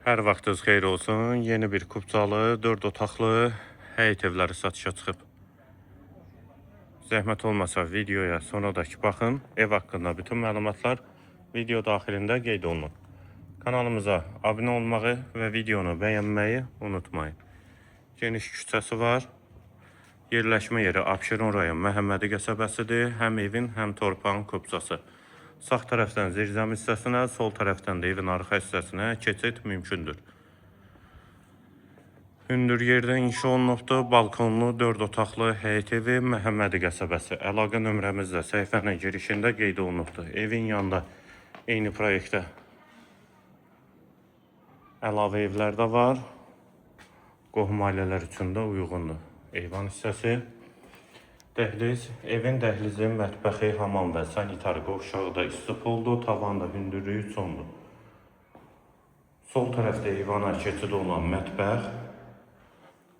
Hər vaxtınız xeyir olsun. Yeni bir Kupcalı, 4 otaqlı həyət evləri satışa çıxıb. Zəhmət olmasa videoya sonradakı baxın. Ev haqqında bütün məlumatlar video daxilində qeyd olunur. Kanalımıza abunə olmağı və videonu bəyənməyi unutmayın. Geniş küçəsi var. Yerləşmə yeri Abşeron rayon Məhəmmədi qəsəbəsidir. Həm evin, həm torpağın Kupcası. Sağ tərəfdən zirzəm hissəsinə, sol tərəfdən də evin arxa hissəsinə keçid mümkündür. Hündür yerdə inşa olunubdur. Balkonlu 4 otaqlı həyət evi Məhəmmədi qəsəbəsi. Əlaqə nömrəmiz də səhifənin girişində qeyd olunubdur. Evin yanında eyni proyektdə əlavə evlər də var. Qohum ailələr üçün də uyğundur. Eyvan hissəsi. Dəhliz, evin dəhlizi, mətbəxi, hamam və sanitar qovşağı da istipoldur, tavan da hündürlüyü sondur. Sol tərəfdə eyvana keçid olan mətbəx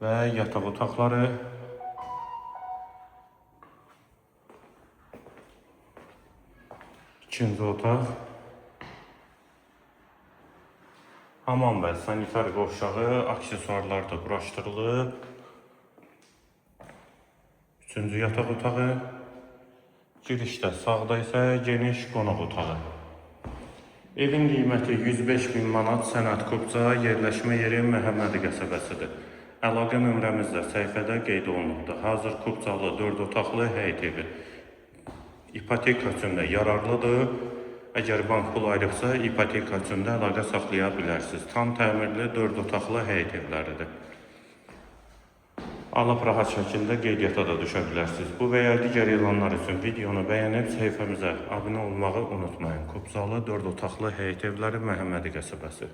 və yataq otaqları. İkinci otaq. Hamam və sanitar qovşağı, aksesuarlar da quraşdırılıb. Üçüncü yataq otağı. Girişdə sağda isə geniş qonaq otağı. Evin qiyməti 105 min manat, sənəd Kupca, yerləşmə yeri Məhəmmədi qəsəbəsidir. Əlaqə nömrəmiz də səhifədə qeyd olunubdur. Hazır Kupcalı 4 otaqlı həyət evi. İpoteka üçün də yararlıdır. Əgər bank pul ayırıbsa, ipoteka üçün də əlaqə saxlaya bilərsiniz. Tam təmirli 4 otaqlı həyət evləridir. Alıb rahat şəkildə qeydiyyata da düşə bilərsiniz. Bu və ya digər elanlar üçün videonu bəyənib səhifəmizə abunə olmağı unutmayın. Kupcalı 4 otaqlı həyət evləri Məhəmmədi qəsəbəsi.